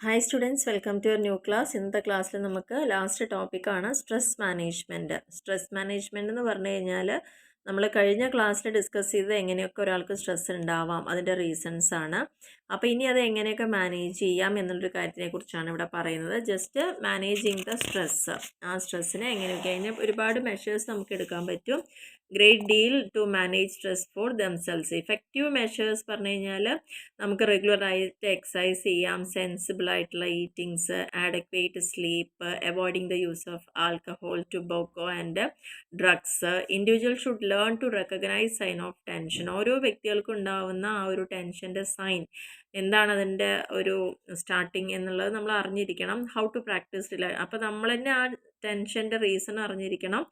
Hi students, welcome to your new class. ഇന്നത്തെ ക്ലാസ്സിൽ നമുക്ക് ലാസ്റ്റ് ടോപ്പിക്കാണ് സ്ട്രെസ് മാനേജ്മെൻറ്റ്. സ്ട്രെസ് മാനേജ്മെൻറ്റ് എന്ന് പറഞ്ഞു കഴിഞ്ഞാൽ നമ്മൾ കഴിഞ്ഞ ക്ലാസ്സിൽ ഡിസ്കസ് ചെയ്തത് എങ്ങനെയൊക്കെ ഒരാൾക്ക് സ്ട്രെസ് ഉണ്ടാവാം, അതിൻ്റെ റീസൺസ് ആണ്. അപ്പോൾ ഇനി അത് എങ്ങനെയൊക്കെ മാനേജ് ചെയ്യാം എന്നുള്ളൊരു കാര്യത്തിനെ കുറിച്ചാണ് ഇവിടെ പറയുന്നത്. ജസ്റ്റ് മാനേജിങ് ദ സ്ട്രെസ്, ആ സ്ട്രെസ്സിനെ എങ്ങനെയൊക്കെ, അതിന് ഒരുപാട് മെഷേഴ്സ് നമുക്ക് എടുക്കാൻ പറ്റും. Great deal to manage stress for themselves. Effective measures പറഞ്ഞു കഴിഞ്ഞാൽ നമുക്ക് റെഗുലറായിട്ട് എക്സസൈസ് ചെയ്യാം, സെൻസിബിൾ ആയിട്ടുള്ള eatings, adequate sleep, avoiding the use of alcohol, tobacco and drugs. Individual should learn to recognise sign of tension. ഓരോ വ്യക്തികൾക്കും ഉണ്ടാവുന്ന ആ ഒരു ടെൻഷൻ്റെ സൈൻ എന്താണ്, അതിൻ്റെ ഒരു സ്റ്റാർട്ടിങ് എന്നുള്ളത് നമ്മൾ അറിഞ്ഞിരിക്കണം. ഹൗ ടു പ്രാക്ടീസ് അപ്പോൾ നമ്മൾ തന്നെ ആ ടെൻഷൻ്റെ റീസൺ അറിഞ്ഞിരിക്കണം,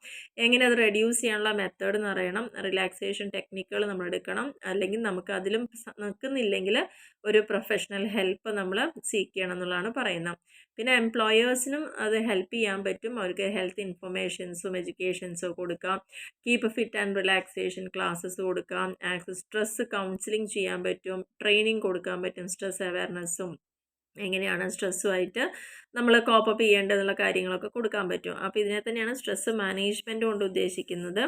എങ്ങനെ അത് റെഡ്യൂസ് ചെയ്യാനുള്ള മെത്തേഡ് എന്ന് അറിയണം, റിലാക്സേഷൻ ടെക്നിക്കുകൾ നമ്മൾ എടുക്കണം. അല്ലെങ്കിൽ നമുക്ക് അതിലും നിൽക്കുന്നില്ലെങ്കിൽ ഒരു പ്രൊഫഷണൽ ഹെൽപ്പ് നമ്മൾ സീക്ക് ചെയ്യണം എന്നുള്ളതാണ് പറയുന്നത്. പിന്നെ എംപ്ലോയേഴ്സിനും അത് ഹെൽപ്പ് ചെയ്യാൻ പറ്റും. അവർക്ക് ഹെൽത്ത് ഇൻഫർമേഷൻസും എഡ്യൂക്കേഷൻസും കൊടുക്കാം, keep fit and relaxation classes കൊടുക്കാം, സ്ട്രെസ് കൗൺസിലിംഗ് ചെയ്യാൻ പറ്റും, ട്രെയിനിങ് കൊടുക്കാൻ പറ്റും, സ്ട്രെസ് അവയർനെസ്സും എങ്ങനെയാണ് സ്ട്രെസ്സുമായിട്ട് നമ്മൾ കോപ്പപ്പ് ചെയ്യേണ്ടതെന്നുള്ള കാര്യങ്ങളൊക്കെ കൊടുക്കാൻ പറ്റും. അപ്പോൾ ഇതിനെ തന്നെയാണ് സ്ട്രെസ് മാനേജ്മെൻറ്റ് കൊണ്ട് ഉദ്ദേശിക്കുന്നത്.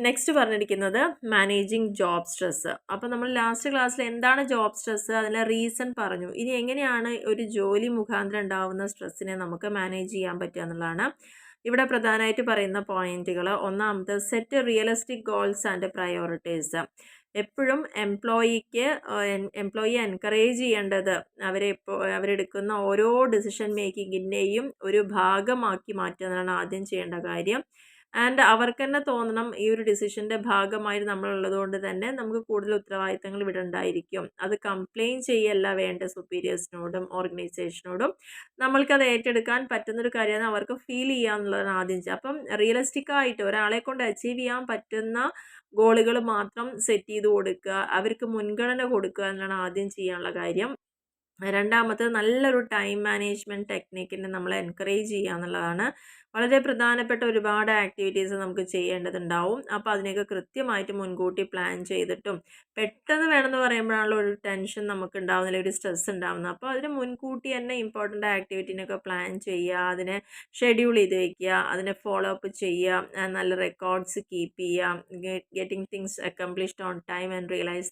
നെക്സ്റ്റ് പറഞ്ഞിരിക്കുന്നത് മാനേജിങ് ജോബ് സ്ട്രെസ്. അപ്പോൾ നമ്മൾ ലാസ്റ്റ് ക്ലാസ്സിൽ എന്താണ് ജോബ് സ്ട്രെസ്, അതിലെ റീസൺ പറഞ്ഞു. ഇനി എങ്ങനെയാണ് ഒരു ജോലി മുഖാന്തരം ഉണ്ടാകുന്ന സ്ട്രെസ്സിനെ നമുക്ക് മാനേജ് ചെയ്യാൻ പറ്റുക എന്നുള്ളതാണ് ഇവിടെ പ്രധാനമായിട്ട് പറയുന്ന പോയിന്റുകൾ. ഒന്നാമത്, set realistic goals and priorities. എപ്പോഴും എംപ്ലോയിയെ എൻകറേജ് ചെയ്യേണ്ടത് അവരെടുക്കുന്ന ഓരോ ഡിസിഷൻ മേക്കിങ്ങിൻ്റെയും ഒരു ഭാഗമാക്കി മാറ്റുക എന്നതാണ് ആദ്യം ചെയ്യേണ്ട കാര്യം. ആൻഡ് അവർക്ക് തന്നെ തോന്നണം ഈ ഒരു ഡിസിഷൻ്റെ ഭാഗമായി നമ്മളുള്ളത് കൊണ്ട് തന്നെ നമുക്ക് കൂടുതൽ ഉത്തരവാദിത്തങ്ങൾ ഇവിടെ ഉണ്ടായിരിക്കും. അത് കംപ്ലെയിൻ ചെയ്യല്ല വേണ്ട സുപ്പീരിയേഴ്സിനോടും ഓർഗനൈസേഷനോടും. നമ്മൾക്കത് ഏറ്റെടുക്കാൻ പറ്റുന്നൊരു കാര്യമാണ് അവർക്ക് ഫീൽ ചെയ്യുക എന്നുള്ളതാണ് ആദ്യം ചെയ്യുക. അപ്പം റിയലിസ്റ്റിക്കായിട്ട് ഒരാളെ കൊണ്ട് അച്ചീവ് ചെയ്യാൻ പറ്റുന്ന ഗോളുകൾ മാത്രം സെറ്റ് ചെയ്ത് കൊടുക്കുക, അവർക്ക് മുൻഗണന കൊടുക്കുക എന്നതാണ് ആദ്യം ചെയ്യാനുള്ള കാര്യം. രണ്ടാമത്, നല്ലൊരു ടൈം മാനേജ്മെൻറ്റ് ടെക്നിക്കിനെ നമ്മൾ എൻകറേജ് ചെയ്യുക എന്നുള്ളതാണ്. വളരെ പ്രധാനപ്പെട്ട ഒരുപാട് ആക്ടിവിറ്റീസ് നമുക്ക് ചെയ്യേണ്ടതുണ്ടാവും. അപ്പോൾ അതിനെയൊക്കെ കൃത്യമായിട്ട് മുൻകൂട്ടി പ്ലാൻ ചെയ്തിട്ടും, പെട്ടെന്ന് വേണമെന്ന് പറയുമ്പോഴാണല്ലോ ഒരു ടെൻഷൻ നമുക്ക് ഉണ്ടാവുന്നില്ല, ഒരു സ്ട്രെസ് ഉണ്ടാവുന്നത്. അപ്പോൾ അതിന് മുൻകൂട്ടി തന്നെ ഇമ്പോർട്ടൻ്റ് ആക്ടിവിറ്റീനൊക്കെ പ്ലാൻ ചെയ്യുക, അതിനെ ഷെഡ്യൂൾ ചെയ്ത് വയ്ക്കുക, അതിനെ ഫോളോ അപ്പ് ചെയ്യുക, നല്ല റെക്കോർഡ്സ് കീപ്പ് ചെയ്യുക, getting things accomplished on time and realise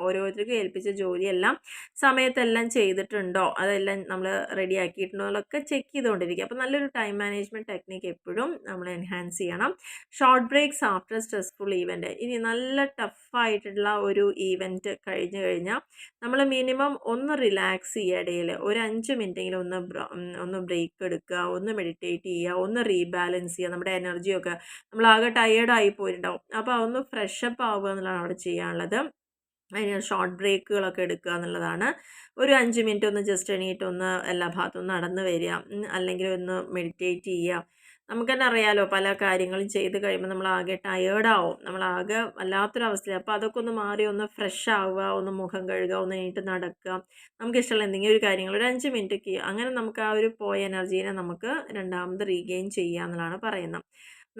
ഓരോരുത്തർക്കും ഏൽപ്പിച്ച ജോലിയെല്ലാം സമയത്തെല്ലാം ചെയ്തിട്ടുണ്ടോ, അതെല്ലാം നമ്മൾ റെഡി ആക്കിയിട്ടുണ്ടോ എന്നൊക്കെ ചെക്ക് ചെയ്തുകൊണ്ടിരിക്കുക. അപ്പോൾ നല്ലൊരു ടൈം മാനേജ്മെൻറ്റ് ടെക്നിക്ക് എപ്പോഴും നമ്മൾ എൻഹാൻസ് ചെയ്യണം. Short breaks after stressful event. ഇനി നല്ല ടഫായിട്ടുള്ള ഒരു ഈവൻറ്റ് കഴിഞ്ഞു കഴിഞ്ഞാൽ നമ്മൾ മിനിമം ഒന്ന് റിലാക്സ് ചെയ്യുക, ഇടയിൽ ഒരു 5 മിനിറ്റെങ്കിലും ഒന്ന് ബ്രേക്ക് എടുക്കുക, ഒന്ന് മെഡിറ്റേറ്റ് ചെയ്യുക, ഒന്ന് റീബാലൻസ് ചെയ്യുക. നമ്മുടെ എനർജിയൊക്കെ നമ്മളാകെ ടയേർഡായി പോയിട്ടുണ്ടാവും. അപ്പോൾ അതൊന്ന് ഫ്രഷപ്പ് ആവുക എന്നുള്ളതാണ് അവിടെ ചെയ്യാനുള്ളത്. അതിന് ഷോർട്ട് ബ്രേക്കുകളൊക്കെ എടുക്കുക എന്നുള്ളതാണ്. ഒരു 5 മിനിറ്റ് ഒന്ന് ജസ്റ്റ് എണീറ്റ് ഒന്ന് എല്ലാ ഭാഗത്തും നടന്ന് വരിക, അല്ലെങ്കിൽ ഒന്ന് മെഡിറ്റേറ്റ് ചെയ്യുക. നമുക്ക് തന്നെ അറിയാലോ, പല കാര്യങ്ങളും ചെയ്ത് കഴിയുമ്പോൾ നമ്മളാകെ ടയേർഡാവും, നമ്മളാകെ വല്ലാത്തൊരവസ്ഥയാണ്. അപ്പോൾ അതൊക്കെ ഒന്ന് മാറി ഒന്ന് ഫ്രഷ് ആവുക, ഒന്ന് മുഖം കഴുകുക, ഒന്ന് എണീറ്റ് നടക്കുക, നമുക്കിഷ്ടമുള്ള എന്തെങ്കിലും ഒരു കാര്യങ്ങൾ ഒരു 5 മിനിറ്റ് അങ്ങനെ നമുക്ക് ആ ഒരു പോയ എനർജീനെ നമുക്ക് രണ്ടാമത് റീഗെയിൻ ചെയ്യുക എന്നുള്ളതാണ് പറയുന്നത്.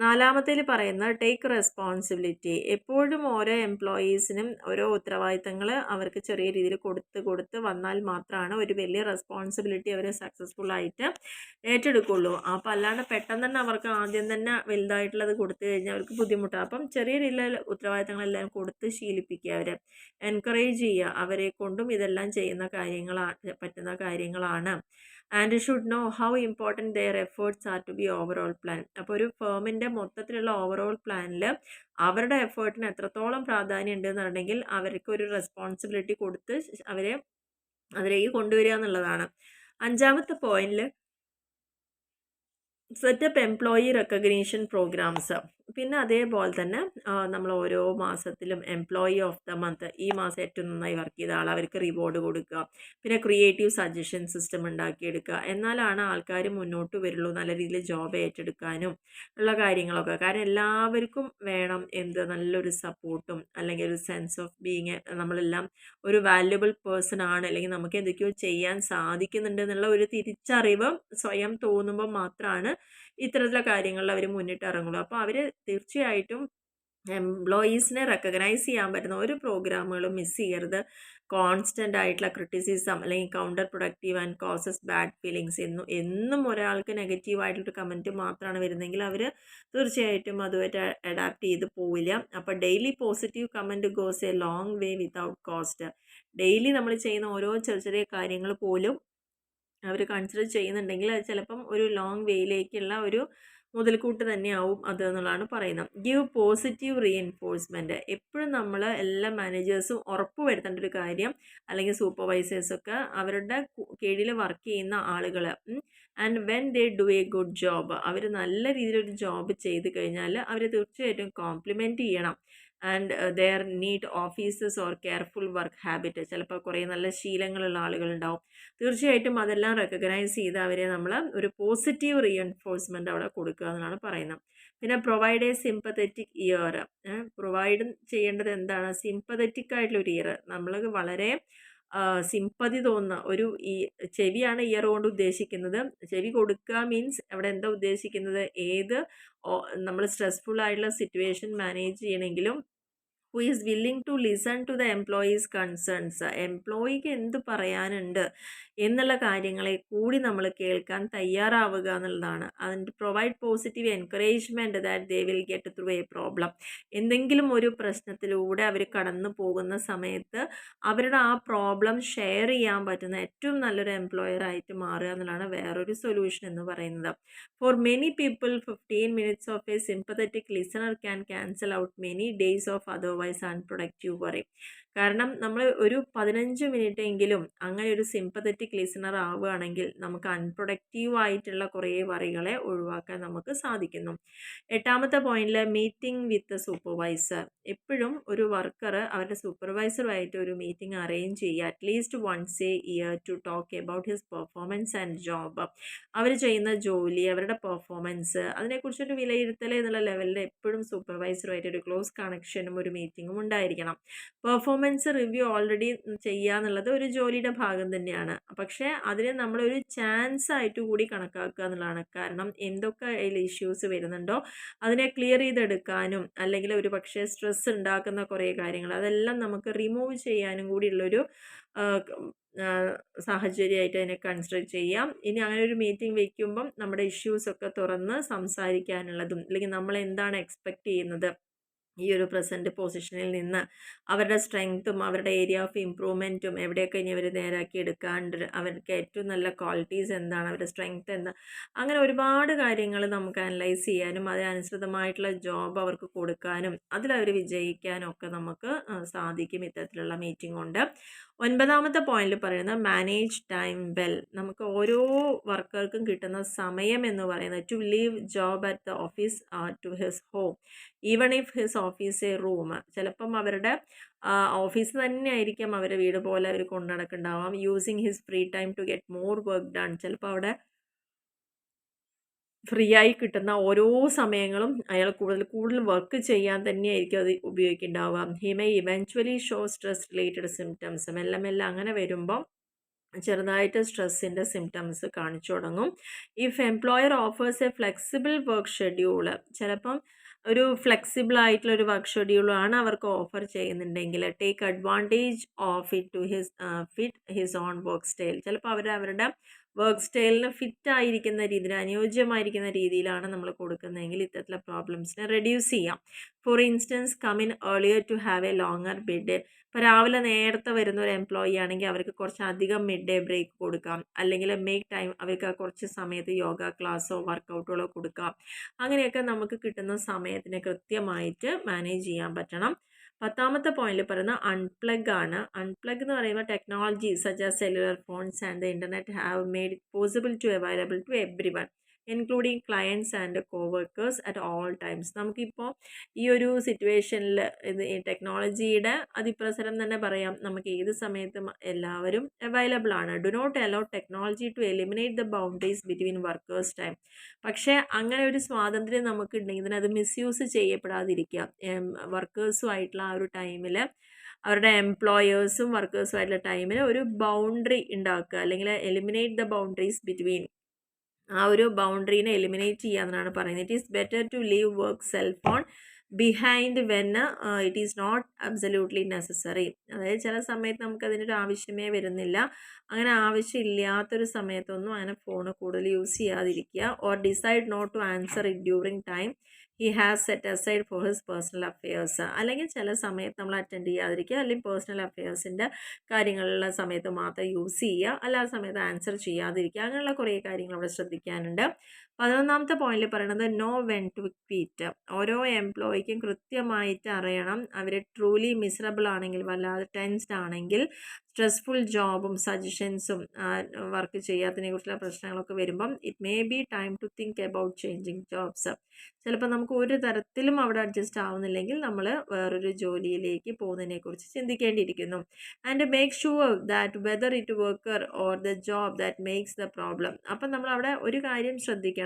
നാലാമത്തേൽ പറയുന്നത് ടേക്ക് റെസ്പോൺസിബിലിറ്റി. എപ്പോഴും ഓരോ എംപ്ലോയീസിനും ഓരോ ഉത്തരവാദിത്തങ്ങൾ അവർക്ക് ചെറിയ രീതിയിൽ കൊടുത്ത് വന്നാൽ മാത്രമാണ് ഒരു വലിയ റെസ്പോൺസിബിലിറ്റി അവർ സക്സസ്ഫുള്ളായിട്ട് ഏറ്റെടുക്കുള്ളൂ. അപ്പോൾ അല്ലാണ്ട് പെട്ടെന്ന് തന്നെ അവർക്ക് ആദ്യം തന്നെ വലുതായിട്ടുള്ളത് കൊടുത്തു കഴിഞ്ഞാൽ അവർക്ക് ബുദ്ധിമുട്ടാണ്. അപ്പം ചെറിയ രീതിയിലുള്ള ഉത്തരവാദിത്തങ്ങളെല്ലാം കൊടുത്ത് ശീലിപ്പിക്കുക, അവരെ എൻകറേജ് ചെയ്യുക. അവരെ കൊണ്ടും ഇതെല്ലാം പറ്റുന്ന കാര്യങ്ങളാണ്. And should know how important their efforts are to be overall plan. അപ്പോൾ ഒരു ഫേമിൻ്റെ മൊത്തത്തിലുള്ള ഓവറോൾ പ്ലാനിൽ അവരുടെ എഫേർട്ടിന് എത്രത്തോളം പ്രാധാന്യം ഉണ്ടെന്നുണ്ടെങ്കിൽ അവർക്ക് ഒരു റെസ്പോൺസിബിലിറ്റി കൊടുത്ത് അവരെ അതിലേക്ക് കൊണ്ടുവരിക എന്നുള്ളതാണ്. അഞ്ചാമത്തെ പോയിന്റിൽ സെറ്റപ്പ് എംപ്ലോയി റെക്കഗ്നീഷൻ പ്രോഗ്രാംസ്. പിന്നെ അതേപോലെ തന്നെ നമ്മൾ ഓരോ മാസത്തിലും എംപ്ലോയി ഓഫ് ദ മന്ത്, ഈ മാസം ഏറ്റവും നന്നായി വർക്ക് ചെയ്ത ആൾ, അവർക്ക് റിവാർഡ് കൊടുക്കുക. പിന്നെ ക്രിയേറ്റീവ് സജഷൻ സിസ്റ്റം ഉണ്ടാക്കിയെടുക്കുക. എന്നാലാണ് ആൾക്കാർ മുന്നോട്ട് വരുള്ളൂ, നല്ല രീതിയിൽ ജോബ് ഏറ്റെടുക്കാനും ഉള്ള കാര്യങ്ങളൊക്കെ. കാരണം എല്ലാവർക്കും വേണം നല്ലൊരു സപ്പോർട്ടും അല്ലെങ്കിൽ ഒരു സെൻസ് ഓഫ് ബീയിങ്, നമ്മളെല്ലാം ഒരു വാല്യുബിൾ പേഴ്സൺ ആണ്, അല്ലെങ്കിൽ നമുക്ക് എന്തൊക്കെയോ ചെയ്യാൻ സാധിക്കുന്നുണ്ട് എന്നുള്ള ഒരു തിരിച്ചറിവ് സ്വയം തോന്നുമ്പോൾ മാത്രമാണ് ഇത്തരത്തിലുള്ള കാര്യങ്ങളിൽ അവർ മുന്നിട്ട് ഇറങ്ങുള്ളൂ. അപ്പോൾ അവർ തീർച്ചയായിട്ടും എംപ്ലോയീസിനെ റെക്കഗ്നൈസ് ചെയ്യാൻ പറ്റുന്ന ഒരു പ്രോഗ്രാമുകളും മിസ് ചെയ്യരുത്. കോൺസ്റ്റൻ്റ് ആയിട്ടുള്ള ക്രിറ്റിസിസം അല്ലെങ്കിൽ counter productive and causes bad feelings എന്നും ഒരാൾക്ക് നെഗറ്റീവ് ആയിട്ടുള്ളൊരു കമൻറ്റ് മാത്രമാണ് വരുന്നതെങ്കിൽ അവർ തീർച്ചയായിട്ടും അതുമായിട്ട് അഡാപ്റ്റ് ചെയ്ത് പോവില്ല. അപ്പോൾ daily positive comment goes A long way without cost. Daily നമ്മൾ ചെയ്യുന്ന ഓരോ ചെറിയ ചെറിയ കാര്യങ്ങൾ പോലും അവർ കൺസിഡർ ചെയ്യുന്നുണ്ടെങ്കിൽ അത് ചിലപ്പം ഒരു ലോങ് വേയിലേക്കുള്ള ഒരു മുതൽക്കൂട്ട് തന്നെയാവും അത് എന്നുള്ളതാണ് പറയുന്നത്. Give positive reinforcement. എപ്പോഴും നമ്മൾ എല്ലാ മാനേജേഴ്സും ഉറപ്പ് വരുത്തേണ്ട ഒരു കാര്യം, അല്ലെങ്കിൽ സൂപ്പർവൈസേഴ്സൊക്കെ അവരുടെ കീഴിൽ വർക്ക് ചെയ്യുന്ന ആളുകൾ and when they do a good job, അവർ നല്ല രീതിയിലൊരു ജോബ് ചെയ്ത് കഴിഞ്ഞാൽ അവർ തീർച്ചയായിട്ടും കോംപ്ലിമെൻറ്റ് ചെയ്യണം. And there need offices or careful work habit. ചിലപ്പോൾ കുറേ നല്ല ശീലങ്ങളുള്ള ആളുകളുണ്ടാവും. തീർച്ചയായിട്ടും അതെല്ലാം റെക്കഗ്നൈസ് ചെയ്ത് അവരെ നമ്മൾ ഒരു പോസിറ്റീവ് റീഎൻഫോഴ്സ്മെൻറ്റ് അവിടെ കൊടുക്കുക എന്നാണ് പറയുന്നത്. പിന്നെ provide A sympathetic year. Provide ചെയ്യേണ്ടത് എന്താണ്? സിമ്പത്തറ്റിക് ആയിട്ടുള്ള ഒരു ഇയർ. നമ്മൾ വളരെ സിമ്പതി തോന്നുന്ന ഒരു ഈ ചെവിയാണ് ഇയർ കൊണ്ട് ഉദ്ദേശിക്കുന്നത്. ചെവി കൊടുക്കുക മീൻസ് അവിടെ എന്താ ഉദ്ദേശിക്കുന്നത്? ഏത് നമ്മൾ സ്ട്രെസ്ഫുൾ ആയിട്ടുള്ള സിറ്റുവേഷൻ മാനേജ് ചെയ്യണമെങ്കിലും who is willing to listen to the employees concerns. എംപ്ലോയിക്ക് എന്ത് പറയാനുണ്ട് എന്നുള്ള കാര്യങ്ങളെ കൂടി നമ്മൾ കേൾക്കാൻ തയ്യാറാവുക എന്നുള്ളതാണ്. അതിൻ്റെ provide positive encouragement that they will get through A problem. എന്തെങ്കിലും ഒരു പ്രശ്നത്തിലൂടെ അവർ കടന്നു പോകുന്ന സമയത്ത് അവരുടെ ആ പ്രോബ്ലം ഷെയർ ചെയ്യാൻ പറ്റുന്ന ഏറ്റവും നല്ലൊരു എംപ്ലോയർ ആയിട്ട് മാറുക എന്നുള്ളതാണ് വേറൊരു സൊല്യൂഷൻ എന്ന് പറയുന്നത്. For many people 15 minutes of A sympathetic listener can cancel out many days of otherwise unproductive worry. കാരണം നമ്മൾ ഒരു 15 മിനിറ്റ് എങ്കിലും അങ്ങനെ ഒരു സിമ്പത്തറ്റിക് ലിസണർ ആവുകയാണെങ്കിൽ നമുക്ക് അൺപ്രൊഡക്റ്റീവ് ആയിട്ടുള്ള കുറേ വറികളെ ഒഴിവാക്കാൻ നമുക്ക് സാധിക്കുന്നു. 8ാമത്തെ പോയിന്റിൽ മീറ്റിംഗ് വിത്ത് സൂപ്പർവൈസർ. എപ്പോഴും ഒരു വർക്കർ അവരുടെ സൂപ്പർവൈസറുമായിട്ട് ഒരു മീറ്റിംഗ് അറേഞ്ച് ചെയ്യുക, at least once a year, to talk about his performance and job. അവർ ചെയ്യുന്ന ജോലി, അവരുടെ പെർഫോമൻസ്, അതിനെക്കുറിച്ചൊരു വിലയിരുത്തൽ എന്നുള്ള ലെവലിൽ എപ്പോഴും സൂപ്പർവൈസറുമായിട്ട് ഒരു ക്ലോസ് കണക്ഷനും ഒരു മീറ്റിങ്ങും ഉണ്ടായിരിക്കണം. പെർഫോമൻസ് റിവ്യൂ ഓൾറെഡി ചെയ്യുക എന്നുള്ളത് ഒരു ജോലിയുടെ ഭാഗം തന്നെയാണ്. പക്ഷേ അതിനെ നമ്മളൊരു ചാൻസ് ആയിട്ട് കൂടി കണക്കാക്കുക എന്നുള്ളതാണ്. കാരണം എന്തൊക്കെ അതിൽ ഇഷ്യൂസ് വരുന്നുണ്ടോ അതിനെ ക്ലിയർ ചെയ്തെടുക്കാനും, അല്ലെങ്കിൽ ഒരു പക്ഷേ സ്ട്രെസ് ഉണ്ടാക്കുന്ന കുറേ കാര്യങ്ങൾ അതെല്ലാം നമുക്ക് റിമൂവ് ചെയ്യാനും കൂടിയുള്ളൊരു സാഹചര്യമായിട്ട് അതിനെ കൺസിഡർ ചെയ്യാം. ഇനി അങ്ങനെ ഒരു മീറ്റിംഗ് വയ്ക്കുമ്പം നമ്മുടെ ഇഷ്യൂസൊക്കെ തുറന്ന് സംസാരിക്കാനുള്ളതും, അല്ലെങ്കിൽ നമ്മൾ എന്താണ് എക്സ്പെക്റ്റ് ചെയ്യുന്നത് ഈ ഒരു പ്രസൻറ്റ് പൊസിഷനിൽ നിന്ന്, അവരുടെ സ്ട്രെങ്ത്തും അവരുടെ ഏരിയ ഓഫ് ഇമ്പ്രൂവ്മെൻറ്റും എവിടെയൊക്കെ ഇനി അവർ നേരാക്കി എടുക്കാണ്ട്, അവർക്ക് ഏറ്റവും നല്ല ക്വാളിറ്റീസ് എന്താണ്, അവരുടെ സ്ട്രെങ്ത്ത് എന്താ, അങ്ങനെ ഒരുപാട് കാര്യങ്ങൾ നമുക്ക് അനലൈസ് ചെയ്യാനും അതിനനുസൃതമായിട്ടുള്ള ജോബ് അവർക്ക് കൊടുക്കാനും അതിലവർ വിജയിക്കാനും ഒക്കെ നമുക്ക് സാധിക്കും ഇത്തരത്തിലുള്ള മീറ്റിംഗ് കൊണ്ട്. 9ാമത്തെ പോയിന്റിൽ പറയുന്നത് മാനേജ് ടൈം വെൽ. നമുക്ക് ഓരോ വർക്കർക്കും കിട്ടുന്ന സമയം എന്ന് പറയുന്നത് to leave job at the office to his home even if his office a room. ചിലപ്പം അവരുടെ ഓഫീസ് തന്നെ ആയിരിക്കാം അവരുടെ വീട് പോലെ അവർ കൊണ്ടു നടക്കുന്നുണ്ടാവാം. Using his free time to get more work done. ചിലപ്പോൾ അവിടെ ഫ്രീ ആയി കിട്ടുന്ന ഓരോ സമയങ്ങളും അയാൾ കൂടുതൽ വർക്ക് ചെയ്യാൻ തന്നെയായിരിക്കും അത് ഉപയോഗിക്കുന്നുണ്ടാവുക. He may eventually show stress related symptoms. മെല്ലെ മെല്ലെ അങ്ങനെ വരുമ്പം ചെറുതായിട്ട് സ്ട്രെസ്സിൻ്റെ സിംറ്റംസ് കാണിച്ചു തുടങ്ങും. If employer offers a flexible work schedule, ചിലപ്പം ഒരു ഫ്ലെക്സിബിൾ ആയിട്ടുള്ള ഒരു വർക്ക് ഷെഡ്യൂളാണ് അവർക്ക് ഓഫർ ചെയ്യുന്നുണ്ടെങ്കിൽ take advantage of it to fit his own work style. ചിലപ്പോൾ അവരുടെ വർക്ക് സ്റ്റൈലിന് ഫിറ്റ് ആയിരിക്കുന്ന രീതിയിൽ, അനുയോജ്യമായിരിക്കുന്ന രീതിയിലാണ് നമ്മൾ കൊടുക്കുന്നതെങ്കിൽ ഇത്തരത്തിലുള്ള പ്രോബ്ലംസിനെ റെഡ്യൂസ് ചെയ്യാം. For instance come in earlier to have a longer mid day. ഇപ്പോൾ രാവിലെ നേരത്തെ വരുന്ന ഒരു എംപ്ലോയി ആണെങ്കിൽ അവർക്ക് കുറച്ചധികം മിഡ് ഡേ ബ്രേക്ക് കൊടുക്കാം, അല്ലെങ്കിൽ മേക്ക് ടൈം അവർക്ക് കുറച്ച് സമയത്ത് യോഗ ക്ലാസ്സോ വർക്കൗട്ടുകളോ കൊടുക്കാം. അങ്ങനെയൊക്കെ നമുക്ക് കിട്ടുന്ന സമയത്തിനെ കൃത്യമായിട്ട് മാനേജ് ചെയ്യാൻ പറ്റണം. 10ാമത്തെ പോയിന്റിൽ പറയുന്ന അൺപ്ലഗ് ആണ്. അൺപ്ലഗ് എന്ന് പറയുമ്പോൾ technology such as cellular phones and the internet have made it possible to available to every one including clients and coworkers at all times. നമുക്കിപ്പോൾ ഈ ഒരു സിറ്റുവേഷനിൽ ഈ ടെക്നോളജിയുടെ അതിപ്രസരം തന്നെ പറയാം, നമുക്ക് ഏത് സമയത്തും എല്ലാവരും അവൈലബിൾ ആണ്. Do not allow technology to eliminate the boundaries between workers time. പക്ഷേ അങ്ങനെ ഒരു സ്വാതന്ത്ര്യം നമുക്ക് ഉണ്ടെങ്കിൽ അത് മിസ്യൂസ് ചെയ്യപ്പെടാതിരിക്കുക. വർക്കേഴ്സുമായിട്ടുള്ള ആ ഒരു ടൈമിൽ അവരുടെ എംപ്ലോയേഴ്സും വർക്കേഴ്സുമായിട്ടുള്ള ടൈമിൽ ഒരു ബൗണ്ടറി ഉണ്ടാക്കുക, അല്ലെങ്കിൽ എലിമിനേറ്റ് ദ ബൗണ്ടറീസ് ബിറ്റ്വീൻ, ആ ഒരു ബൗണ്ടറീനെ എലിമിനേറ്റ് ചെയ്യാമെന്നാണ് പറയുന്നത്. It is better to leave work self on behind when it is not absolutely necessary. അതായത് ചില സമയത്ത് നമുക്കതിനൊരു ആവശ്യമേ വരുന്നില്ല. അങ്ങനെ ആവശ്യമില്ലാത്തൊരു സമയത്തൊന്നും അങ്ങനെ ഫോൺ കൂടുതൽ യൂസ് ചെയ്യാതിരിക്കുക. Or decide not to answer it during time he has set aside for his personal affairs. അല്ലെങ്കിൽ ചില സമയത്ത് നമ്മൾ അറ്റൻഡ് ചെയ്യാതിരിക്കുക, അല്ലെങ്കിൽ പേഴ്സണൽ അഫെയേഴ്സിൻ്റെ കാര്യങ്ങളുള്ള സമയത്ത് മാത്രം യൂസ് ചെയ്യുക, അല്ലാത്ത സമയത്ത് ആൻസർ ചെയ്യാതിരിക്കുക. അങ്ങനെയുള്ള കുറേ കാര്യങ്ങൾ അവിടെ ശ്രദ്ധിക്കാനുണ്ട്. 11ാമത്തെ പോയിന്റിൽ പറയുന്നത് നോ വെൻ ടു ക്വിറ്റ്. ഓരോ എംപ്ലോയിക്കും കൃത്യമായിട്ട് അറിയണം അവർ ട്രൂലി മിസറബിൾ ആണെങ്കിൽ, വല്ലാതെ ടെൻസ്ഡ് ആണെങ്കിൽ, സ്ട്രെസ്ഫുൾ ജോബും സജഷൻസും വർക്ക് ചെയ്യാത്തതിനെ കുറിച്ചുള്ള പ്രശ്നങ്ങളൊക്കെ വരുമ്പം it may be time to think about changing jobs. ചിലപ്പോൾ നമുക്ക് ഒരു തരത്തിലും അവിടെ അഡ്ജസ്റ്റ് ആവുന്നില്ലെങ്കിൽ നമ്മൾ വേറൊരു ജോലിയിലേക്ക് പോകുന്നതിനെക്കുറിച്ച് ചിന്തിക്കേണ്ടിയിരിക്കുന്നു. And make sure that whether it worker or the job that makes the problem. അപ്പം നമ്മളവിടെ ഒരു കാര്യം ശ്രദ്ധിക്കണം.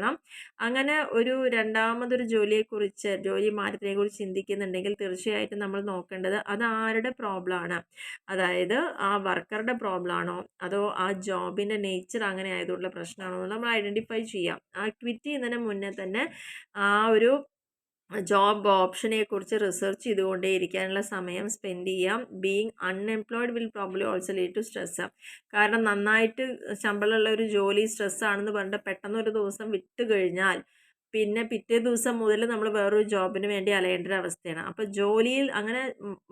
അങ്ങനെ ഒരു രണ്ടാമതൊരു ജോലി മാറ്റത്തിനെക്കുറിച്ച് ചിന്തിക്കുന്നുണ്ടെങ്കിൽ തീർച്ചയായിട്ടും നമ്മൾ നോക്കേണ്ടത് അത് ആരുടെ പ്രോബ്ലമാണ്. അതായത് ആ വർക്കറുടെ പ്രോബ്ലം ആണോ, അതോ ആ ജോബിൻ്റെ നേച്ചർ അങ്ങനെ ആയതുകൊണ്ടുള്ള പ്രശ്നമാണോ എന്ന് നമ്മൾ ഐഡൻറ്റിഫൈ ചെയ്യാം. ആ ക്വിറ്റ് ചെയ്യുന്നതിന് മുന്നേ തന്നെ ആ ഒരു ജോബ് ഓപ്ഷനെ കുറിച്ച് റിസർച്ച് ചെയ്തുകൊണ്ടേ ഇരിക്കാനുള്ള സമയം സ്പെൻഡ് ചെയ്യാം. Being unemployed will probably also lead to stress. കാരണം നന്നായിട്ട് ശമ്പളമുള്ള ഒരു ജോലി സ്ട്രെസ്സാണെന്ന് പറഞ്ഞിട്ട് പെട്ടെന്ന് ഒരു ദിവസം വിട്ട് കഴിഞ്ഞാൽ പിന്നെ പിറ്റേ ദിവസം മുതൽ നമ്മൾ വേറൊരു ജോബിന് വേണ്ടി അലയേണ്ട ഒരു അവസ്ഥയാണ്. അപ്പോൾ ജോലിയിൽ അങ്ങനെ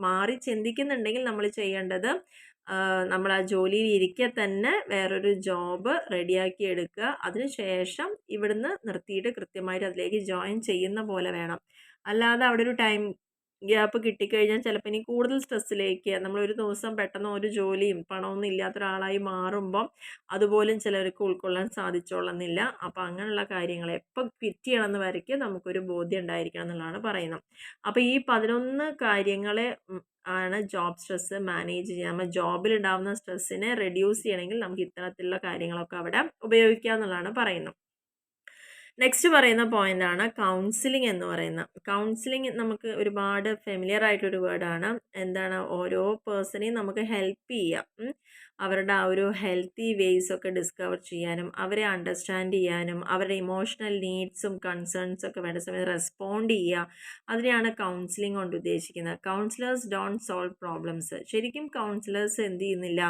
മാറി ചിന്തിക്കുന്നുണ്ടെങ്കിൽ നമ്മൾ ചെയ്യേണ്ടത് നമ്മൾ ആ ജോലിയിൽ ഇരിക്കെ തന്നെ വേറൊരു ജോബ് റെഡിയാക്കി എടുക്കുക. അതിനുശേഷം ഇവിടുന്ന് നിർത്തിയിട്ട് കൃത്യമായിട്ട് അതിലേക്ക് ജോയിൻ ചെയ്യുന്ന പോലെ വേണം. അല്ലാതെ അവിടെ ഒരു ടൈം ഗ്യാപ്പ് കിട്ടിക്കഴിഞ്ഞാൽ ചിലപ്പോൾ ഇനി കൂടുതൽ സ്ട്രെസ്സിലേക്ക് നമ്മളൊരു ദിവസം പെട്ടെന്ന് ഒരു ജോലിയും പണമൊന്നും ഇല്ലാത്ത ഒരാളായി മാറുമ്പം അതുപോലും ചിലർക്ക് ഉൾക്കൊള്ളാൻ സാധിച്ചോളുന്നില്ല. അപ്പോൾ അങ്ങനെയുള്ള കാര്യങ്ങൾ എപ്പോൾ ക്വിറ്റ് ചെയ്യണമെന്ന് വരയ്ക്ക് നമുക്കൊരു ബോധ്യം ഉണ്ടായിരിക്കണം എന്നുള്ളതാണ് പറയുന്നത്. അപ്പോൾ ഈ 11 കാര്യങ്ങളെ ആണ് ജോബ് സ്ട്രെസ്സ് മാനേജ് ചെയ്യുക. നമ്മൾ ജോബിലുണ്ടാകുന്ന സ്ട്രെസ്സിനെ റെഡ്യൂസ് ചെയ്യണമെങ്കിൽ നമുക്ക് ഇത്തരത്തിലുള്ള കാര്യങ്ങളൊക്കെ അവിടെ ഉപയോഗിക്കുക എന്നുള്ളതാണ് പറയുന്നത്. നെക്സ്റ്റ് പറയുന്ന പോയിൻ്റാണ് കൗൺസിലിംഗ് എന്ന് പറയുന്നത്. കൗൺസിലിംഗ് നമുക്ക് ഒരുപാട് ഫെമിലിയർ ആയിട്ടൊരു വേർഡാണ്. എന്താണ്, ഓരോ പേഴ്സണെയും നമുക്ക് ഹെൽപ്പ് ചെയ്യാം. അവരുടെ ആ ഒരു ഹെൽത്തി വേയ്സ് ഒക്കെ ഡിസ്കവർ ചെയ്യാനും അവരെ അണ്ടർസ്റ്റാൻഡ് ചെയ്യാനും അവരുടെ ഇമോഷണൽ നീഡ്സും കൺസേൺസും ഒക്കെ വേണ്ട സമയത്ത് റെസ്പോണ്ട് ചെയ്യുക. അതിനെയാണ് കൗൺസിലിംഗ് കൊണ്ട് ഉദ്ദേശിക്കുന്നത്. Counsellors don't solve problems. ശരിക്കും കൗൺസിലേഴ്സ് എന്ത് ചെയ്യുന്നില്ല,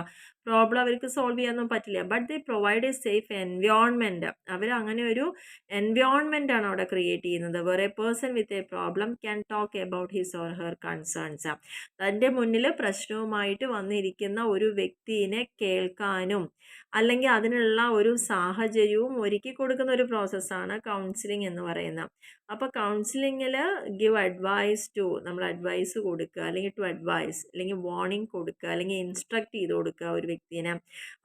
പ്രോബ്ലം അവർക്ക് സോൾവ് ചെയ്യാനൊന്നും പറ്റില്ല. But they provide a safe environment. അവർ അങ്ങനെ ഒരു എൻവയോൺമെൻ്റ് ആണ് അവിടെ ക്രിയേറ്റ് ചെയ്യുന്നത്. Where a person with a problem can talk about his or her concerns. തൻ്റെ മുന്നിൽ പ്രശ്നവുമായിട്ട് വന്നിരിക്കുന്ന ഒരു വ്യക്തിയെ കേൾക്കാനും അല്ലെങ്കിൽ അതിനുള്ള ഒരു സാഹചര്യവും ഒരുക്കി കൊടുക്കുന്ന ഒരു പ്രോസസ്സാണ് കൗൺസിലിംഗ് എന്ന് പറയുന്നത്. അപ്പോൾ കൗൺസിലിങ്ങിൽ ഗിവ് അഡ്വൈസ് ടു, നമ്മൾ അഡ്വൈസ് കൊടുക്കുക, അല്ലെങ്കിൽ ടു അഡ്വൈസ്, അല്ലെങ്കിൽ വാർണിംഗ് കൊടുക്കുക, അല്ലെങ്കിൽ ഇൻസ്ട്രക്ട് ചെയ്ത് കൊടുക്കുക ഒരു വ്യക്തിനെ.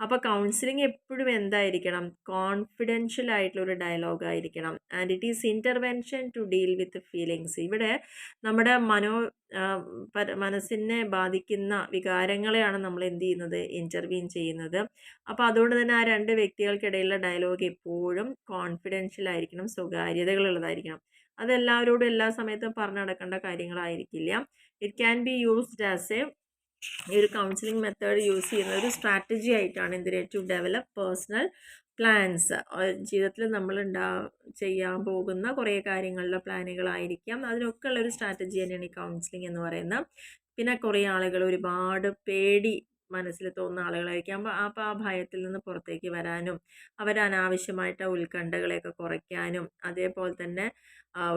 അപ്പോൾ കൗൺസിലിംഗ് എപ്പോഴും എന്തായിരിക്കണം, കോൺഫിഡൻഷ്യൽ ആയിട്ടുള്ളൊരു ഡയലോഗ് ആയിരിക്കണം. And it is intervention to deal with feelings. ഇവിടെ നമ്മുടെ മനസ്സിനെ ബാധിക്കുന്ന വികാരങ്ങളെയാണ് നമ്മൾ എന്ത് ചെയ്യുന്നത്, ഇൻ്റർവീൻ ചെയ്യുന്നത്. അപ്പോൾ അതുകൊണ്ട് തന്നെ ആ രണ്ട് വ്യക്തികൾക്കിടയിലുള്ള ഡയലോഗ് എപ്പോഴും കോൺഫിഡൻഷ്യൽ ആയിരിക്കണം, സ്വകാര്യതകളുള്ളതായിരിക്കണം. അതെല്ലാവരോടും എല്ലാ സമയത്തും പറഞ്ഞു നടക്കേണ്ട കാര്യങ്ങളായിരിക്കില്ല. It can be used as ഈ ഒരു കൗൺസിലിംഗ് മെത്തേഡ് യൂസ് ചെയ്യുന്ന ഒരു സ്ട്രാറ്റജി ആയിട്ടാണ് എന്തിന്, ടു ഡെവലപ്പ് പേഴ്സണൽ പ്ലാൻസ്. ജീവിതത്തിൽ നമ്മൾ ചെയ്യാൻ പോകുന്ന കുറേ കാര്യങ്ങളുടെ പ്ലാനുകളായിരിക്കാം. അതിനൊക്കെ ഉള്ളൊരു സ്ട്രാറ്റജി തന്നെയാണ് ഈ കൗൺസിലിംഗ് എന്ന് പറയുന്നത്. പിന്നെ കുറേ ആളുകൾ ഒരുപാട് പേടി മനസ്സിൽ തോന്നുന്ന ആളുകളായിരിക്കാം. അപ്പോൾ ആ ഭയത്തിൽ നിന്ന് പുറത്തേക്ക് വരാനും അവർ അനാവശ്യമായിട്ട് ഉത്കണ്ഠകളെയൊക്കെ കുറയ്ക്കാനും, അതേപോലെ തന്നെ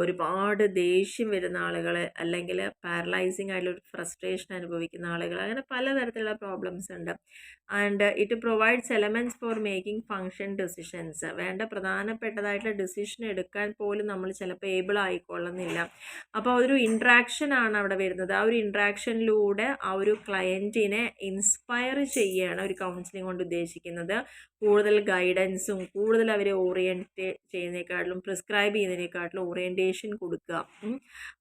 ഒരുപാട് ദേഷ്യം വരുന്ന ആളുകൾ, അല്ലെങ്കിൽ പാരലൈസിങ് ആയിട്ടുള്ള ഫ്രസ്ട്രേഷൻ അനുഭവിക്കുന്ന ആളുകൾ, അങ്ങനെ പലതരത്തിലുള്ള പ്രോബ്ലംസ് ഉണ്ട്. And it provides elements for making function decisions. വേണ്ട പ്രധാനപ്പെട്ടതായിട്ടുള്ള ഡിസിഷൻ എടുക്കാൻ പോലും നമ്മൾ ചിലപ്പോൾ ഏബിൾ ആയിക്കൊള്ളുന്നില്ല. അപ്പോൾ ഒരു ഇൻട്രാക്ഷനാണ് അവിടെ വരുന്നത്. ആ ഒരു ഇൻട്രാക്ഷനിലൂടെ ആ ഒരു ക്ലയൻറ്റിനെ ഇൻസ്പയർ ചെയ്യുകയാണ് ഒരു കൗൺസിലിംഗ് കൊണ്ട് ഉദ്ദേശിക്കുന്നത്. കൂടുതൽ ഗൈഡൻസും കൂടുതൽ അവരെ ഓറിയൻറ്റ് ചെയ്യുന്നതിനേക്കാട്ടിലും പ്രിസ്ക്രൈബ് ചെയ്യുന്നതിനേക്കാട്ടിലും ഓറിയൻറ്റേഷൻ കൊടുക്കുക,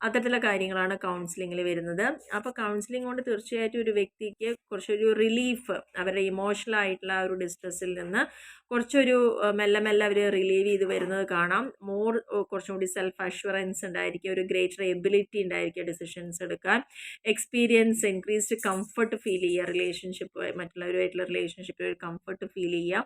അത്തരത്തിലുള്ള കാര്യങ്ങളാണ് കൗൺസിലിങ്ങിൽ വരുന്നത്. അപ്പോൾ കൗൺസിലിംഗ് കൊണ്ട് തീർച്ചയായിട്ടും ഒരു വ്യക്തിക്ക് കുറച്ചൊരു റിലീഫ് അവർ അവരുടെ ഇമോഷണൽ ആയിട്ടുള്ള ആ ഒരു ഡിസ്ട്രെസ്സിൽ നിന്ന് കുറച്ചൊരു മെല്ലെ മെല്ലെ അവർ റിലീവ് ചെയ്ത് വരുന്നത് കാണാം. കുറച്ചും കൂടി സെൽഫ് അഷ്വറൻസ് ഉണ്ടായിരിക്കും, ഒരു ഗ്രേറ്റർ എബിലിറ്റി ഉണ്ടായിരിക്കും ഡിസിഷൻസ് എടുക്കാൻ, എക്സ്പീരിയൻസ് ഇൻക്രീസ്ഡ് കംഫർട്ട് ഫീൽ ചെയ്യുക, റിലേഷൻഷിപ്പ് മറ്റുള്ളവരുമായിട്ടുള്ള റിലേഷൻഷിപ്പിൽ ഒരു കംഫർട്ട് ഫീൽ ചെയ്യുക.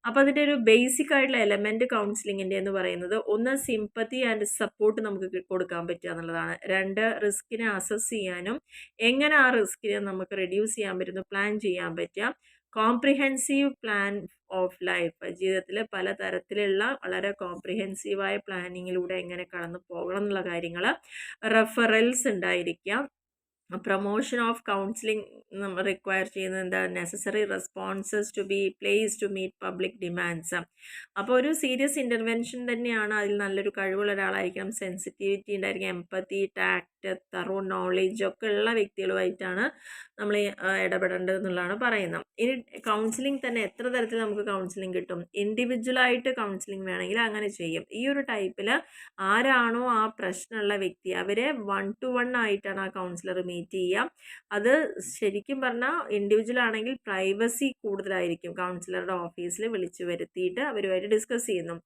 അപ്പോൾ അതിൻ്റെ ഒരു ബേസിക് ആയിട്ടുള്ള എലമെൻറ്റ് കൗൺസിലിങ്ങിൻ്റെ എന്ന് പറയുന്നത് ഒന്ന് സിമ്പത്തി ആൻഡ് സപ്പോർട്ട് നമുക്ക് കൊടുക്കാൻ പറ്റുക എന്നുള്ളതാണ്. രണ്ട് റിസ്കിനെ അസസ് ചെയ്യാനും എങ്ങനെ ആ റിസ്കിനെ നമുക്ക് റെഡ്യൂസ് ചെയ്യാൻ പറ്റുന്നു പ്ലാൻ ചെയ്യാൻ പറ്റുക. കോംപ്രിഹെൻസീവ് പ്ലാൻ ഓഫ് ലൈഫ്, ജീവിതത്തിൽ പല തരത്തിലുള്ള വളരെ കോംപ്രിഹെൻസീവായ പ്ലാനിങ്ങിലൂടെ എങ്ങനെ കടന്നു പോകണം എന്നുള്ള കാര്യങ്ങൾ. റെഫറൽസ് ഉണ്ടായിരിക്കാം. പ്രൊമോഷൻ ഓഫ് കൗൺസിലിംഗ് നമ്മൾ റിക്വയർ ചെയ്യുന്നത് എന്താ, necessary responses to be place to meet public demands. അപ്പോൾ ഒരു സീരിയസ് ഇൻ്റർവെൻഷൻ തന്നെയാണ്. അതിൽ നല്ലൊരു കഴിവുള്ള ഒരാളായിരിക്കണം, സെൻസിറ്റിവിറ്റി ഉണ്ടായിരിക്കും, എംപത്തി, ടാക്റ്റ്, തറോ നോളേജ് ഒക്കെ ഉള്ള വ്യക്തികളുമായിട്ടാണ് നമ്മൾ ഇടപെടേണ്ടത് എന്നുള്ളതാണ് പറയുന്നത്. ഇനി കൗൺസിലിംഗ് തന്നെ എത്ര തരത്തിൽ നമുക്ക് കൗൺസിലിംഗ് കിട്ടും. ഇൻഡിവിജ്വലായിട്ട് കൗൺസിലിംഗ് വേണമെങ്കിൽ അങ്ങനെ ചെയ്യും. ഈ ഒരു ടൈപ്പിൽ ആരാണോ ആ പ്രശ്നമുള്ള വ്യക്തി അവരെ 1-to-1 ആയിട്ടാണ് ആ കൗൺസിലർ മീറ്റ് ചെയ്യുക. അത് ശരിക്കും പറഞ്ഞാൽ ഇൻഡിവിജ്വൽ ആണെങ്കിൽ പ്രൈവസി കൂടുതലായിരിക്കും. കൗൺസിലറുടെ ഓഫീസിൽ വിളിച്ചു വരുത്തിയിട്ട് അവരുമായിട്ട് ഡിസ്കസ് ചെയ്യുന്നു.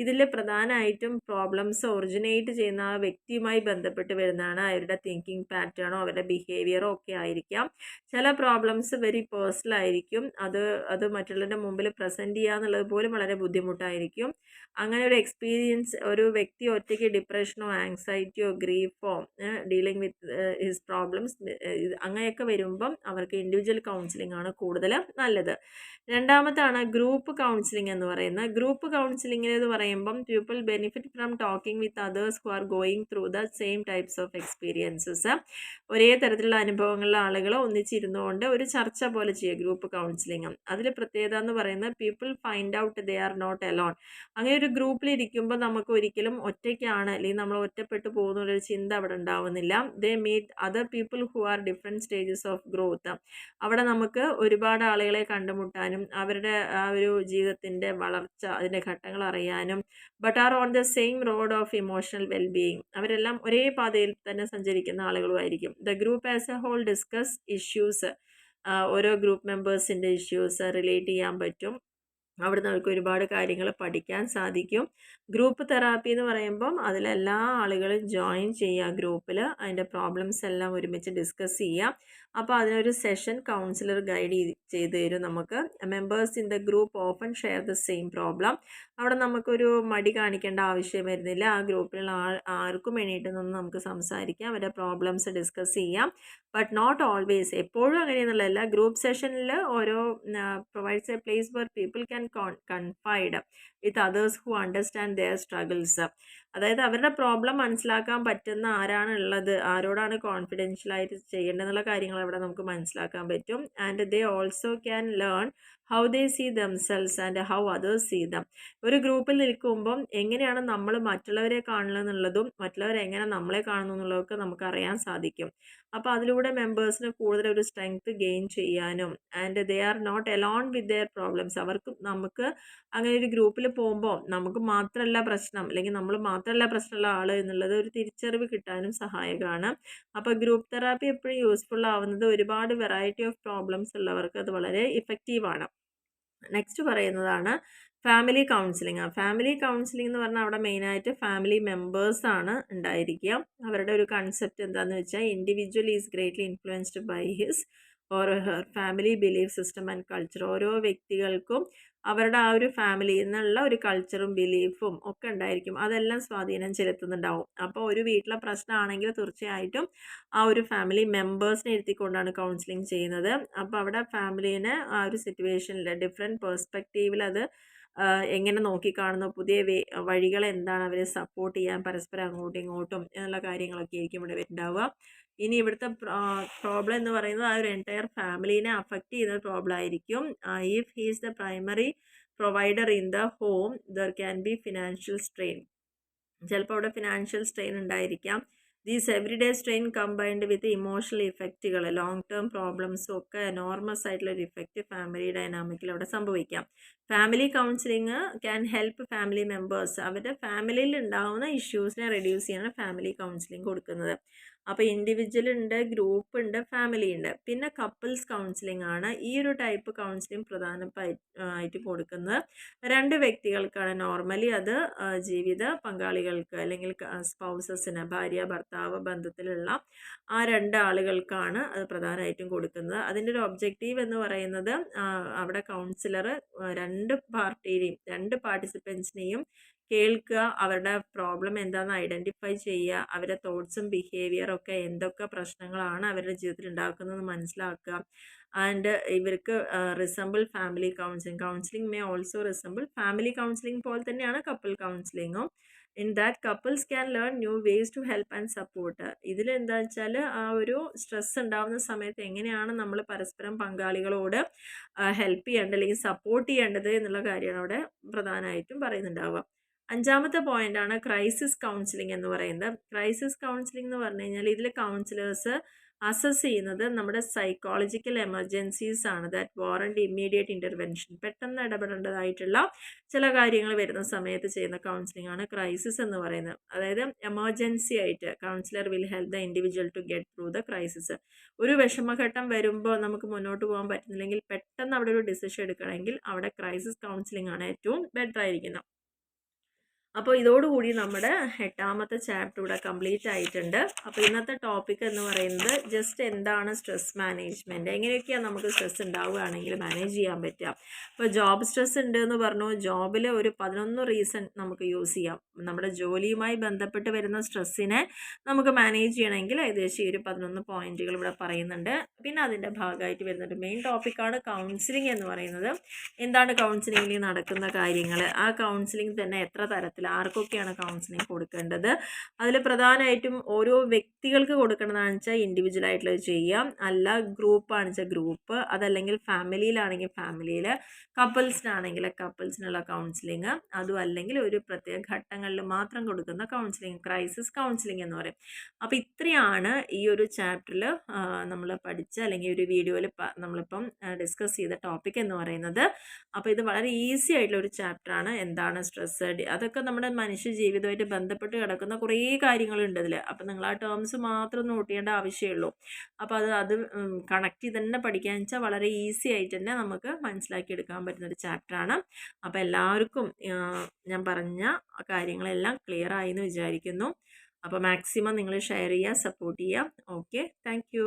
ഇതിൽ പ്രധാനമായിട്ടും പ്രോബ്ലംസ് ഒറിജിനേറ്റ് ചെയ്യുന്ന ആ വ്യക്തിയുമായി ബന്ധപ്പെട്ട് വരുന്നതാണ്. അവരുടെ തിങ്കിങ് പാറ്റേണോ അവരുടെ ബിഹേവിയറോ ഒക്കെ ആയിരിക്കാം. ചില പ്രോബ്ലംസ് വെരി പേഴ്സണൽ ആയിരിക്കും. അത് മറ്റുള്ളവരുടെ മുമ്പിൽ പ്രസൻറ്റ് ചെയ്യുക എന്നുള്ളത് പോലും വളരെ ബുദ്ധിമുട്ടായിരിക്കും. അങ്ങനെ ഒരു എക്സ്പീരിയൻസ് ഒരു വ്യക്തി ഒറ്റയ്ക്ക് ഡിപ്രഷനോ ആങ്സൈറ്റിയോ ഗ്രീഫോ ഡീലിംഗ് വിത്ത് ഹിസ് പ്രോബ്ലംസ് അങ്ങനെയൊക്കെ വരുമ്പം അവർക്ക് ഇൻഡിവിജ്വൽ കൗൺസിലിംഗ് ആണ് കൂടുതൽ നല്ലത്. രണ്ടാമത്താണ് ഗ്രൂപ്പ് കൗൺസിലിംഗ് എന്ന് പറയുന്നത്. ഗ്രൂപ്പ് കൗൺസിലിംഗ് എന്ന് പറയുമ്പം people benefit from talking with others who are going through the same types of experiences. ഒരേ തരത്തിലുള്ള അനുഭവങ്ങളുള്ള ആളുകൾ ഒന്നിച്ചിരുന്നുകൊണ്ട് ഒരു ചർച്ച പോലെ ചെയ്യുക ഗ്രൂപ്പ് കൗൺസിലിംഗ്. അതിൽ പ്രത്യേകത എന്ന് പറയുന്നത് people find out they are not alone. അങ്ങനെ ഒരു ഗ്രൂപ്പിൽ ഇരിക്കുമ്പോൾ നമുക്ക് ഒരിക്കലും ഒറ്റയ്ക്കാണ് അല്ലെങ്കിൽ നമ്മൾ ഒറ്റപ്പെട്ടു പോകുന്ന ഒരു ചിന്ത അവിടെ ഉണ്ടാവുന്നില്ല. They meet other people who are different stages of growth. അവിടെ നമുക്ക് ഒരുപാട് ആളുകളെ കണ്ടുമുട്ടാനും അവരുടെ ആ ഒരു ജീവിതത്തിൻ്റെ വളർച്ച അതിൻ്റെ ഘട്ടങ്ങൾ അറിയാനും but are on the same road of emotional wellbeing. അവരെല്ലാം ഒരേ പാതയിൽ തന്നെ സഞ്ചരിക്കുന്ന ആളുകളുമായിരിക്കും. The group as a whole discuss issues. ഓരോ ഗ്രൂപ്പ് മെമ്പേഴ്സിൻ്റെ ഇഷ്യൂസ് റിലേറ്റ് ചെയ്യാൻ പറ്റും. അവിടുന്ന് അവർക്ക് ഒരുപാട് കാര്യങ്ങൾ പഠിക്കാൻ സാധിക്കും. ഗ്രൂപ്പ് തെറാപ്പി എന്ന് പറയുമ്പം അതിലെല്ലാ ആളുകളും ജോയിൻ ചെയ്യുക ഗ്രൂപ്പിൽ, അതിൻ്റെ പ്രോബ്ലംസ് എല്ലാം ഒരുമിച്ച് ഡിസ്കസ് ചെയ്യുക. അപ്പോൾ അതിനൊരു സെഷൻ കൗൺസിലർ ഗൈഡ് ചെയ്ത് തരും നമുക്ക്. Members in the group open share the same problem. അവിടെ നമുക്കൊരു മടി കാണിക്കേണ്ട ആവശ്യം വരുന്നില്ല. ആ ഗ്രൂപ്പിലുള്ള ആർക്കും വേണ്ടിയിട്ട് നിന്ന് നമുക്ക് സംസാരിക്കാം, അവരുടെ പ്രോബ്ലംസ് ഡിസ്കസ് ചെയ്യാം. ബട്ട് നോട്ട് ഓൾവേസ്, എപ്പോഴും അങ്ങനെയെന്നുള്ളതല്ല. ഗ്രൂപ്പ് സെഷനിൽ ഓരോ provides A place were people can confide with others who understand there struggles. അതായത് അവരുടെ പ്രോബ്ലം മനസ്സിലാക്കാൻ പറ്റുന്ന ആരാണ് ഉള്ളത്, ആരോടാണ് കോൺഫിഡൻഷ്യലായിട്ട് ചെയ്യേണ്ടതെന്നുള്ള കാര്യങ്ങൾ അവിടെ നമുക്ക് മനസ്സിലാക്കാൻ പറ്റും. And they also can learn how they see themselves and how others see them. ഒരു ഗ്രൂപ്പിൽ നിൽക്കുമ്പം എങ്ങനെയാണ് നമ്മൾ മറ്റുള്ളവരെ കാണുന്നത് എന്നുള്ളതും മറ്റുള്ളവർ എങ്ങനെ നമ്മളെ കാണുന്നു എന്നുള്ളതൊക്കെ നമുക്ക് അറിയാൻ സാധിക്കും. അപ്പോൾ അതിലൂടെ മെമ്പേഴ്സിന് കൂടുതൽ ഒരു സ്ട്രെങ്ത് ഗെയിൻ ചെയ്യാനും and they are not alone with their problems. നമുക്ക് അങ്ങനെ ഒരു ഗ്രൂപ്പിൽ പോകുമ്പോൾ നമുക്ക് മാത്രമല്ല പ്രശ്നം അല്ലെങ്കിൽ നമ്മൾ മാത്രമല്ല പ്രശ്നമുള്ള ആൾ എന്നുള്ളത് ഒരു തിരിച്ചറിവ് കിട്ടാനും സഹായകമാണ്. അപ്പോൾ ഗ്രൂപ്പ് തെറാപ്പി എപ്പോഴും യൂസ്ഫുൾ ആവുന്നത് ഒരുപാട് വെറൈറ്റി ഓഫ് പ്രോബ്ലംസ് ഉള്ളവർക്ക് അത് വളരെ ഇഫക്റ്റീവാണ്. നെക്സ്റ്റ് പറയുന്നതാണ് ഫാമിലി കൗൺസിലിംഗ്. ഫാമിലി കൗൺസിലിംഗ് എന്ന് പറഞ്ഞാൽ അവിടെ മെയിനായിട്ട് ഫാമിലി മെമ്പേഴ്സാണ് ഉണ്ടായിരിക്കുക. അവരുടെ ഒരു കൺസെപ്റ്റ് എന്താണെന്ന് വെച്ചാൽ individual is greatly influenced by his or her family belief system and culture. ഓരോ വ്യക്തികൾക്കും അവരുടെ ആ ഒരു ഫാമിലിയിൽ നിന്നുള്ള ഒരു കൾച്ചറും ബിലീഫും ഒക്കെ ഉണ്ടായിരിക്കും. അതെല്ലാം സ്വാധീനം ചെലുത്തുന്നുണ്ടാവും. അപ്പോൾ ഒരു വീട്ടിലെ പ്രശ്നമാണെങ്കിൽ തീർച്ചയായിട്ടും ആ ഒരു ഫാമിലി മെമ്പേഴ്സിനെ ഇരുത്തിക്കൊണ്ടാണ് കൗൺസിലിംഗ് ചെയ്യുന്നത്. അപ്പോൾ അവിടെ ഫാമിലീനെ ആ ഒരു സിറ്റുവേഷനിൽ ഡിഫറെൻറ്റ് പേഴ്സ്പെക്റ്റീവിൽ അത് എങ്ങനെ നോക്കിക്കാണുന്നു, പുതിയ വഴികൾ എന്താണ്, അവരെ സപ്പോർട്ട് ചെയ്യാൻ പരസ്പരം അങ്ങോട്ടും ഇങ്ങോട്ടും എന്നുള്ള കാര്യങ്ങളൊക്കെ ആയിരിക്കും ഇവിടെ ഉണ്ടാവുക. ഇനി ഇവിടുത്തെ പ്രോബ്ലം എന്ന് പറയുന്നത് ആ ഒരു എൻറ്റയർ ഫാമിലീനെ അഫക്റ്റ് ചെയ്യുന്ന പ്രോബ്ലം ആയിരിക്കും. If he is the primary provider in the home there can be financial strain. ചിലപ്പോൾ അവിടെ ഫിനാൻഷ്യൽ സ്ട്രെയിൻ ഉണ്ടായിരിക്കാം. These every day strain combined with emotional ഇഫക്റ്റുകൾ, ലോങ് ടേം പ്രോബ്ലംസും ഒക്കെ എനോർമസ് ആയിട്ടുള്ളൊരു ഇഫക്റ്റ് ഫാമിലി ഡൈനാമിക്കിൽ അവിടെ സംഭവിക്കാം. Family counselling can help family members. അവരുടെ ഫാമിലിയിൽ ഉണ്ടാകുന്ന ഇഷ്യൂസിനെ റെഡ്യൂസ് ചെയ്യാനാണ് ഫാമിലി കൗൺസിലിംഗ് കൊടുക്കുന്നത്. അപ്പോൾ ഇൻഡിവിജ്വൽ ഉണ്ട്, ഗ്രൂപ്പ് ഉണ്ട്, ഫാമിലി ഉണ്ട്. പിന്നെ കപ്പിൾസ് കൗൺസിലിംഗ് ആണ്. ഈ ഒരു ടൈപ്പ് കൗൺസിലിംഗ് ആയിട്ട് കൊടുക്കുന്നത് 2 വ്യക്തികൾക്കാണ്. നോർമലി അത് ജീവിത പങ്കാളികൾക്ക് അല്ലെങ്കിൽ സ്പൗസസിന്, ഭാര്യ ഭർത്താവ് ബന്ധത്തിലുള്ള ആ 2 ആളുകൾക്കാണ് അത് പ്രധാനമായിട്ടും കൊടുക്കുന്നത്. അതിൻ്റെ ഒരു ഒബ്ജക്റ്റീവ് എന്ന് പറയുന്നത് അവിടെ കൗൺസിലർ 2 പാർട്ടിയെയും 2 പാർട്ടിസിപ്പൻസിനെയും കേൾക്കുക, അവരുടെ പ്രോബ്ലം എന്താണെന്ന് ഐഡൻറ്റിഫൈ ചെയ്യുക, അവരുടെ തോട്ട്സും ബിഹേവിയറും ഒക്കെ എന്തൊക്കെ പ്രശ്നങ്ങളാണ് അവരുടെ ജീവിതത്തിൽ ഉണ്ടാക്കുന്നതെന്ന് മനസ്സിലാക്കുക. ആൻഡ് ഇവർക്ക് resemble family counselling may also resemble family counselling പോലെ തന്നെയാണ് കപ്പിൾ കൗൺസിലിങ്ങും. In that couples can learn new ways to help and support. ഇതിലെന്താ വെച്ചാൽ ആ ഒരു സ്ട്രെസ് ഉണ്ടാകുന്ന സമയത്ത് എങ്ങനെയാണ് നമ്മൾ പരസ്പരം പങ്കാളികളോട് ഹെൽപ്പ് ചെയ്യേണ്ടത് അല്ലെങ്കിൽ സപ്പോർട്ട് ചെയ്യേണ്ടത് എന്നുള്ള കാര്യമാണ് അവിടെ പ്രധാനമായിട്ടും പറയുന്നുണ്ടാവുക. 5-മത്തെ പോയിന്റാണ് ക്രൈസിസ് കൗൺസിലിംഗ് എന്ന് പറയുന്നത്. ക്രൈസിസ് കൗൺസിലിംഗ് എന്ന് പറഞ്ഞു കഴിഞ്ഞാൽ ഇതിൽ കൗൺസിലേഴ്സ് അസസ് ചെയ്യുന്നത് നമ്മുടെ സൈക്കോളജിക്കൽ എമർജൻസീസ് ആണ് ദാറ്റ് വാറണ്ട് ഇമ്മീഡിയറ്റ് ഇൻ്റർവെൻഷൻ. പെട്ടെന്ന് ഇടപെടേണ്ടതായിട്ടുള്ള ചില കാര്യങ്ങൾ വരുന്ന സമയത്ത് ചെയ്യുന്ന കൗൺസിലിംഗ് ആണ് ക്രൈസിസ് എന്ന് പറയുന്നത്. അതായത് എമർജൻസി ആയിട്ട് counsellor will help the individual to get through the crisis. ഒരു വിഷമഘട്ടം വരുമ്പോൾ നമുക്ക് മുന്നോട്ട് പോകാൻ പറ്റുന്നില്ലെങ്കിൽ പെട്ടെന്ന് അവിടെ ഒരു ഡിസിഷൻ എടുക്കണമെങ്കിൽ അവിടെ ക്രൈസിസ് കൗൺസിലിംഗ് ആണ് ഏറ്റവും ബെറ്റർ ആയിരിക്കുന്നത്. അപ്പോൾ ഇതോടുകൂടി നമ്മുടെ 8-മത്തെ ചാപ്റ്റർ ഇവിടെ കംപ്ലീറ്റ് ആയിട്ടുണ്ട്. അപ്പോൾ ഇന്നത്തെ ടോപ്പിക് എന്ന് പറയുന്നത് ജസ്റ്റ് എന്താണ് സ്ട്രെസ് മാനേജ്മെൻറ്റ്, എങ്ങനെയൊക്കെയാണ് നമുക്ക് സ്ട്രെസ് ഉണ്ടാവുകയാണെങ്കിൽ മാനേജ് ചെയ്യാൻ പറ്റുക. ഇപ്പോൾ ജോബ് സ്ട്രെസ് ഉണ്ട് എന്ന് പറഞ്ഞു. ജോബിൽ ഒരു 11 റീസൺ നമുക്ക് യൂസ് ചെയ്യാം. നമ്മുടെ ജോലിയുമായി ബന്ധപ്പെട്ട് വരുന്ന സ്ട്രെസ്സിനെ നമുക്ക് മാനേജ് ചെയ്യണമെങ്കിൽ ഏകദേശം ഈ ഒരു 11 പോയിന്റുകൾ ഇവിടെ പറയുന്നുണ്ട്. പിന്നെ അതിൻ്റെ ഭാഗമായിട്ട് വരുന്നുണ്ട് മെയിൻ ടോപ്പിക്കാണ് കൗൺസിലിംഗ് എന്ന് പറയുന്നത്. എന്താണ് കൗൺസിലിംഗിൽ നടക്കുന്ന കാര്യങ്ങൾ, ആ കൗൺസിലിംഗ് തന്നെ എത്ര തരത്തിൽ ആർക്കൊക്കെയാണ് കൗൺസിലിംഗ് കൊടുക്കേണ്ടത്, അതിൽ പ്രധാനമായിട്ടും ഓരോ വ്യക്തികൾക്ക് കൊടുക്കേണ്ടതാണെന്ന് വെച്ചാൽ ഇൻഡിവിജ്വൽ ആയിട്ടുള്ളത് ചെയ്യാം, അല്ല ഗ്രൂപ്പാണെന്ന് വെച്ചാൽ ഗ്രൂപ്പ്, അതല്ലെങ്കിൽ ഫാമിലിയിലാണെങ്കിൽ ഫാമിലിയിൽ, കപ്പിൾസിനാണെങ്കിൽ കപ്പിൾസിനുള്ള കൗൺസിലിംഗ്, അതും അല്ലെങ്കിൽ ഒരു പ്രത്യേക ഘട്ടങ്ങളിൽ മാത്രം കൊടുക്കുന്ന കൗൺസിലിംഗ്, ക്രൈസിസ് കൗൺസിലിംഗ് എന്ന് പറയും. അപ്പോൾ ഇത്രയാണ് ഈ ഒരു ചാപ്റ്ററിൽ നമ്മൾ പഠിച്ച അല്ലെങ്കിൽ ഒരു വീഡിയോയിൽ നമ്മളിപ്പം ഡിസ്കസ് ചെയ്ത ടോപ്പിക് എന്ന് പറയുന്നത്. അപ്പോൾ ഇത് വളരെ ഈസി ആയിട്ടുള്ള ഒരു ചാപ്റ്ററാണ്. എന്താണ് സ്ട്രെസ്, അതൊക്കെ നമ്മുടെ മനുഷ്യ ജീവിതമായിട്ട് ബന്ധപ്പെട്ട് കിടക്കുന്ന കുറേ കാര്യങ്ങളുണ്ട് ഇതിൽ. അപ്പോൾ നിങ്ങൾ ആ ടേംസ് മാത്രം നോട്ട് ചെയ്യേണ്ട ആവശ്യമുള്ളൂ. അപ്പോൾ അത് കണക്ട് ചെയ്ത് തന്നെ പഠിക്കാന്ന് വെച്ചാൽ വളരെ ഈസി ആയിട്ട് തന്നെ നമുക്ക് മനസ്സിലാക്കിയെടുക്കാൻ പറ്റുന്നൊരു ചാപ്റ്ററാണ്. അപ്പോൾ എല്ലാവർക്കും ഞാൻ പറഞ്ഞ കാര്യങ്ങളെല്ലാം ക്ലിയർ ആയി എന്ന് വിചാരിക്കുന്നു. അപ്പോൾ മാക്സിമം നിങ്ങൾ ഷെയർ ചെയ്യുക, സപ്പോർട്ട് ചെയ്യുക. Okay, thank